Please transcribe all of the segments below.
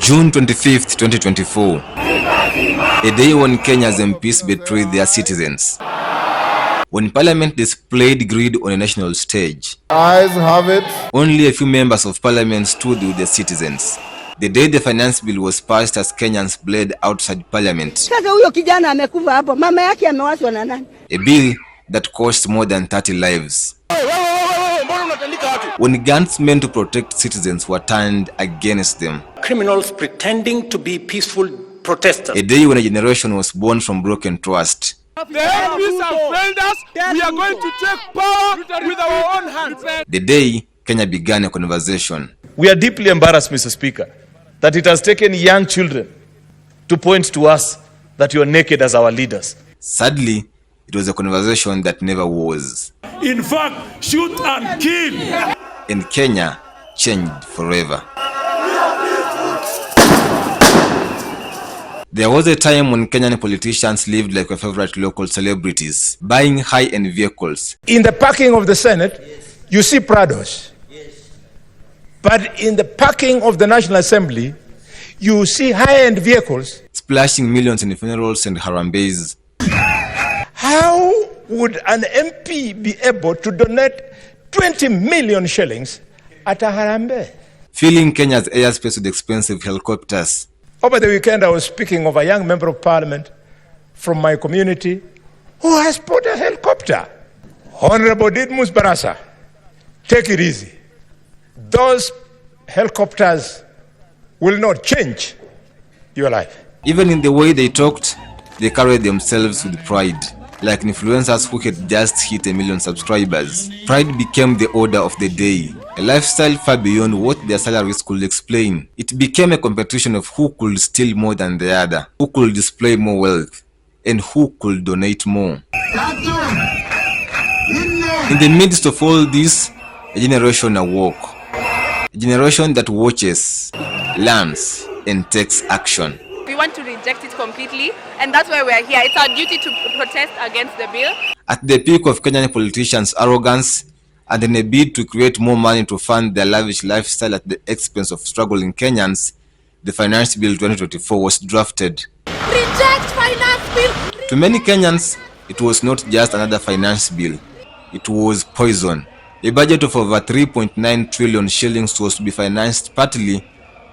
June 25th, 2024, a day when Kenya's MPs betrayed their citizens. When Parliament displayed greed on a national stage, Ayes have it. Only a few members of Parliament stood with the citizens. The day the finance bill was passed as Kenyans bled outside Parliament. A bill that cost more than 30 lives. When guns meant to protect citizens were turned against them. Criminals pretending to be peaceful protesters. A day when a generation was born from broken trust. The MPs have failed us. We are going to take power with our own hands. The day Kenya began a conversation. We are deeply embarrassed, Mr. Speaker, that it has taken young children to point to us that you are naked as our leaders. Sadly, it was a conversation that never was. In fact, shoot and kill. And Kenya changed forever. There was a time when Kenyan politicians lived like our favorite local celebrities, buying high-end vehicles. In the parking of the Senate, you see Prados. But in the parking of the National Assembly, you see high-end vehicles. Splashing millions in funerals and harambees. How would an MP be able to donate 20 million shillings at a harambe? Filling Kenya's airspace with expensive helicopters. Over the weekend, I was speaking of a young member of parliament from my community who has bought a helicopter. Honorable Didmus Barasa, take it easy. Those helicopters will not change your life. Even in the way they talked, they carried themselves with pride. Like influencers who had just hit 1 million subscribers. Pride became the order of the day. A lifestyle far beyond what their salaries could explain. It became a competition of who could steal more than the other, who could display more wealth, and who could donate more. In the midst of all this, a generation awoke. A generation that watches, learns, and takes action. We want to reject it completely, and that's why we are here. It's our duty to protest against the bill. At the peak of Kenyan politicians' arrogance and in a bid to create more money to fund their lavish lifestyle at the expense of struggling Kenyans, the Finance Bill 2024 was drafted. Reject Finance Bill! To many Kenyans, it was not just another finance bill. It was poison. A budget of over 3.9 trillion shillings was to be financed partly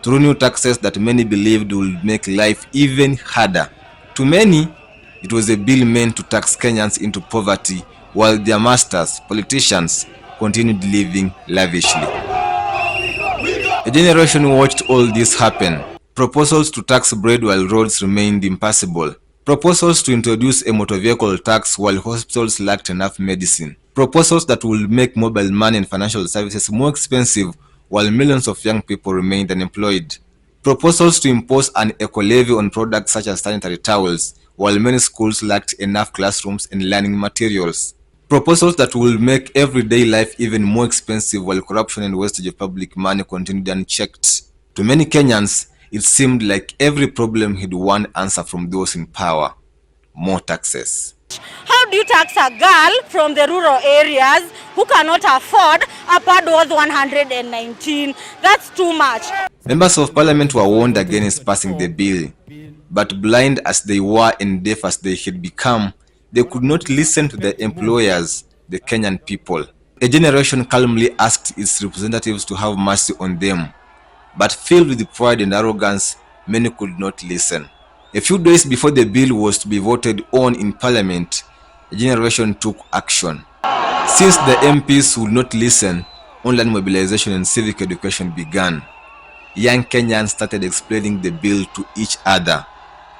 through new taxes that many believed would make life even harder. To many, it was a bill meant to tax Kenyans into poverty while their masters, politicians, continued living lavishly. A generation watched all this happen. Proposals to tax bread while roads remained impassable. Proposals to introduce a motor vehicle tax while hospitals lacked enough medicine. Proposals that would make mobile money and financial services more expensive while millions of young people remained unemployed. Proposals to impose an eco-levy on products such as sanitary towels, while many schools lacked enough classrooms and learning materials. Proposals that will make everyday life even more expensive while corruption and wastage of public money continued unchecked. To many Kenyans, it seemed like every problem had one answer from those in power: more taxes. How do you tax a girl from the rural areas who cannot afford a pad worth 119? That's too much. Members of Parliament were warned against passing the bill, but blind as they were and deaf as they had become, they could not listen to their employers, the Kenyan people. A generation calmly asked its representatives to have mercy on them, but filled with pride and arrogance, many could not listen. A few days before the bill was to be voted on in Parliament, a generation took action. Since the MPs would not listen, online mobilization and civic education began. Young Kenyans started explaining the bill to each other,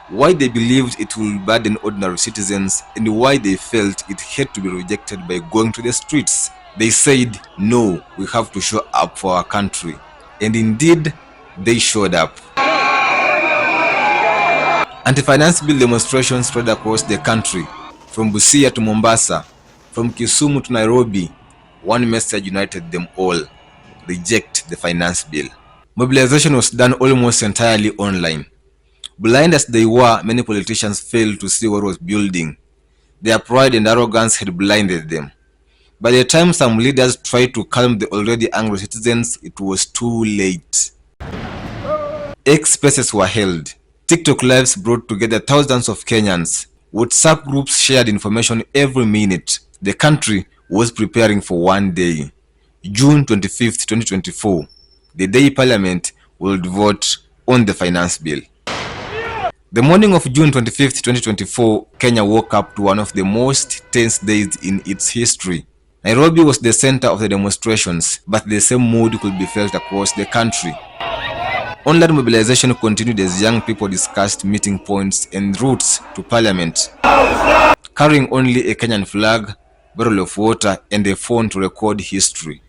why they believed it would burden ordinary citizens and why they felt it had to be rejected by going to the streets. They said, no, we have to show up for our country. And indeed, they showed up. Anti-finance bill demonstrations spread across the country, from Busia to Mombasa, from Kisumu to Nairobi. One message united them all: reject the finance bill. Mobilization was done almost entirely online. Blind as they were, many politicians failed to see what was building. Their pride and arrogance had blinded them. By the time some leaders tried to calm the already angry citizens, it was too late. X spaces were held. TikTok lives brought together thousands of Kenyans. WhatsApp groups shared information every minute. The country was preparing for one day. June 25th, 2024, the day Parliament would vote on the finance bill. The morning of June 25th, 2024, Kenya woke up to one of the most tense days in its history. Nairobi was the center of the demonstrations, but the same mood could be felt across the country. Online mobilization continued as young people discussed meeting points and routes to Parliament, carrying only a Kenyan flag, bottle of water, and a phone to record history.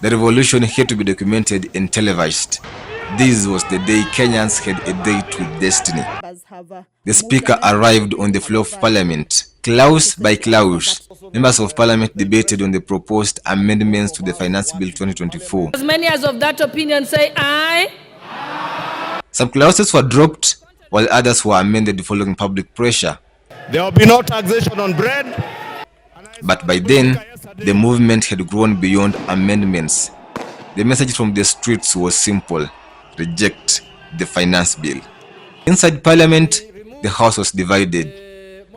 The revolution had to be documented and televised. This was the day Kenyans had a date with destiny. The speaker arrived on the floor of Parliament. Clause by clause, members of Parliament debated on the proposed amendments to the Finance Bill 2024. As many as of that opinion say aye. Some clauses were dropped, while others were amended following public pressure. There will be no taxation on bread. But by then, the movement had grown beyond amendments. The message from the streets was simple: reject the finance bill. Inside Parliament, the House was divided.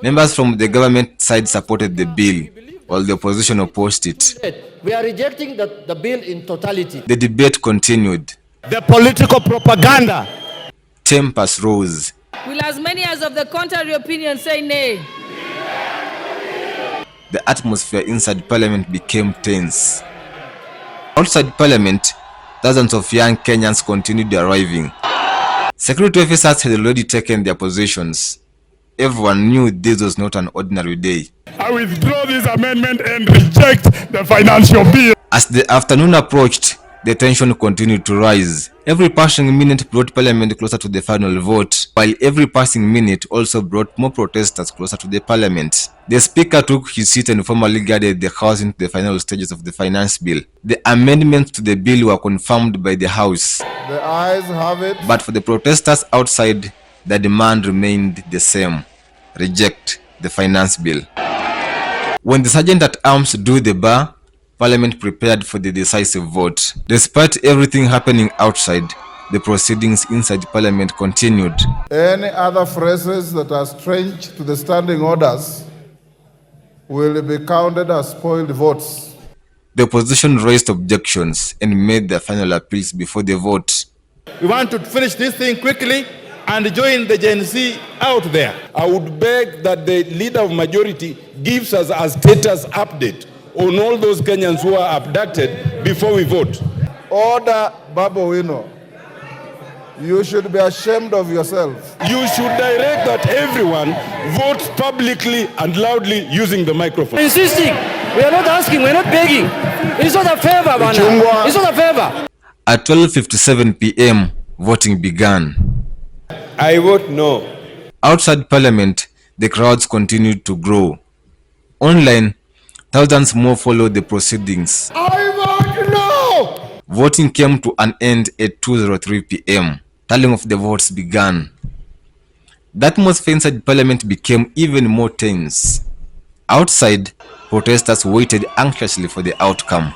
Members from the government side supported the bill, while the opposition opposed it. We are rejecting the bill in totality. The debate continued. The political propaganda. Tempers rose. Will as many as of the contrary opinion say nay? The atmosphere inside Parliament became tense. Outside Parliament, thousands of young Kenyans continued arriving. Security officers had already taken their positions. Everyone knew this was not an ordinary day. I withdraw this amendment and reject the financial bill. As the afternoon approached, the tension continued to rise. Every passing minute brought Parliament closer to the final vote, while every passing minute also brought more protesters closer to the Parliament. The Speaker took his seat and formally guided the House into the final stages of the finance bill. The amendments to the bill were confirmed by the House. The ayes have it. But for the protesters outside, the demand remained the same: reject the finance bill. When the sergeant at arms drew the bar, Parliament prepared for the decisive vote. Despite everything happening outside, the proceedings inside Parliament continued. Any other phrases that are strange to the standing orders will be counted as spoiled votes. The opposition raised objections and made their final appeals before the vote. We want to finish this thing quickly and join the Gen Z out there. I would beg that the leader of majority gives us a status update on all those Kenyans who are abducted before we vote. Order, Babu Wino. You should be ashamed of yourself. You should direct that everyone votes publicly and loudly using the microphone. Insisting. We are not asking, we are not begging. It's not a favor, Bana. It's not a favor. At 12:57 p.m., voting began. I vote no. Outside Parliament, the crowds continued to grow. Online, thousands more followed the proceedings. I vote no! Voting came to an end at 2:03 p.m. Tallying of the votes began. The atmosphere inside Parliament became even more tense. Outside, protesters waited anxiously for the outcome.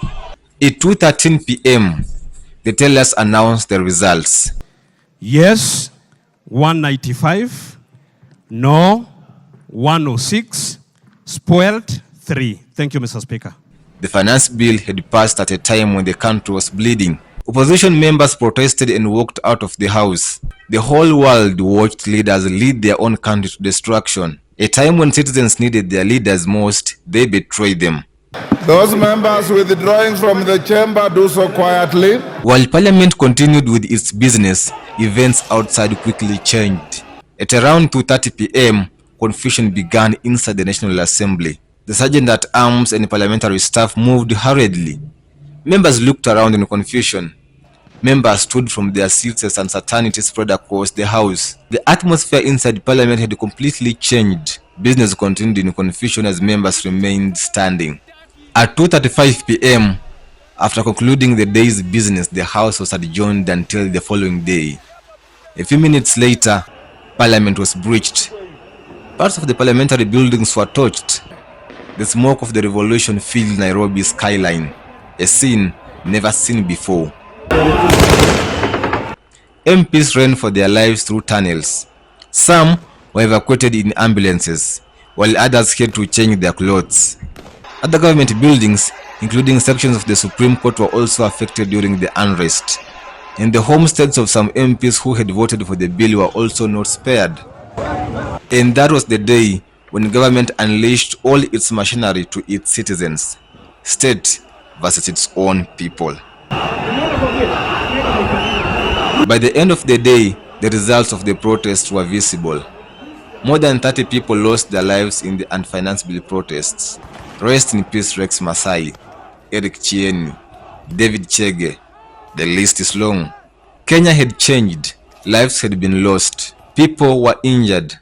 At 2:13 p.m., the tellers announced the results. Yes, 195. No, 106. Spoiled, 3. Thank you, Mr. Speaker. The finance bill had passed at a time when the country was bleeding. Opposition members protested and walked out of the House. The whole world watched leaders lead their own country to destruction. A time when citizens needed their leaders most, they betrayed them. Those members withdrawing from the chamber do so quietly. While Parliament continued with its business, events outside quickly changed. At around 2:30 p.m., confusion began inside the National Assembly. The sergeant at arms and parliamentary staff moved hurriedly. Members looked around in confusion. Members stood from their seats as uncertainty spread across the House. The atmosphere inside Parliament had completely changed. Business continued in confusion as members remained standing. At 2:35 p.m., after concluding the day's business, the House was adjourned until the following day. A few minutes later, Parliament was breached. Parts of the parliamentary buildings were torched. The smoke of the revolution filled Nairobi's skyline, a scene never seen before. MPs ran for their lives through tunnels. Some were evacuated in ambulances, while others had to change their clothes. Other government buildings, including sections of the Supreme Court, were also affected during the unrest. And the homesteads of some MPs who had voted for the bill were also not spared. And that was the day when government unleashed all its machinery to its citizens. State versus its own people. By the end of the day, the results of the protests were visible. More than 30 people lost their lives in the unfinanced bill protests. Rest in peace Rex Masai, Eric Chieni, David Chege. The list is long. Kenya had changed. Lives had been lost. People were injured.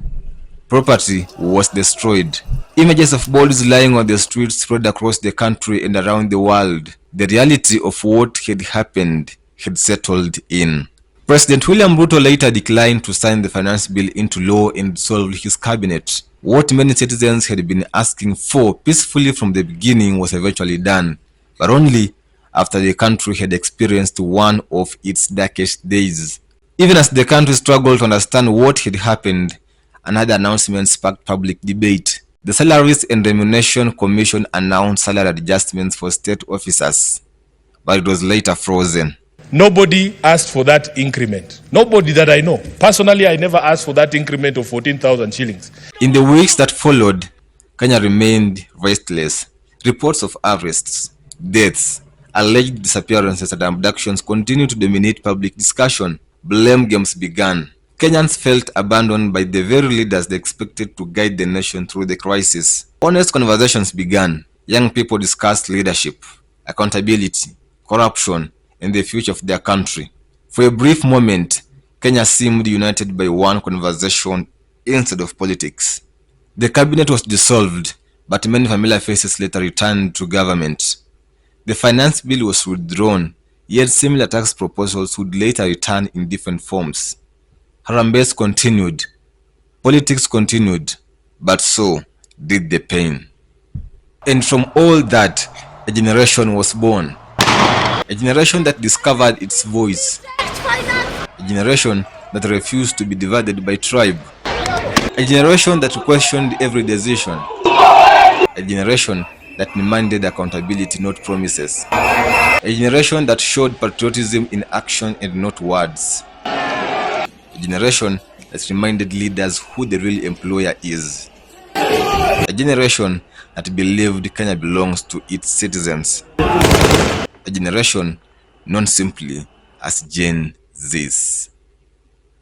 Property was destroyed. Images of bodies lying on the streets spread across the country and around the world. The reality of what had happened had settled in. President William Ruto later declined to sign the finance bill into law and dissolve his cabinet. What many citizens had been asking for peacefully from the beginning was eventually done, but only after the country had experienced one of its darkest days. Even as the country struggled to understand what had happened, another announcement sparked public debate. The Salaries and Remuneration Commission announced salary adjustments for state officers, but it was later frozen. Nobody asked for that increment. Nobody that I know. Personally, I never asked for that increment of 14,000 shillings. In the weeks that followed, Kenya remained restless. Reports of arrests, deaths, alleged disappearances and abductions continued to dominate public discussion. Blame games began. Kenyans felt abandoned by the very leaders they expected to guide the nation through the crisis. Honest conversations began. Young people discussed leadership, accountability, corruption, and the future of their country. For a brief moment, Kenya seemed united by one conversation instead of politics. The cabinet was dissolved, but many familiar faces later returned to government. The finance bill was withdrawn, yet similar tax proposals would later return in different forms. Harambees continued, politics continued, but so did the pain. And from all that, a generation was born. A generation that discovered its voice. A generation that refused to be divided by tribe. A generation that questioned every decision. A generation that demanded accountability, not promises. A generation that showed patriotism in action and not words. A generation that reminded leaders who the real employer is. A generation that believed Kenya belongs to its citizens. A generation known simply as Gen Zs.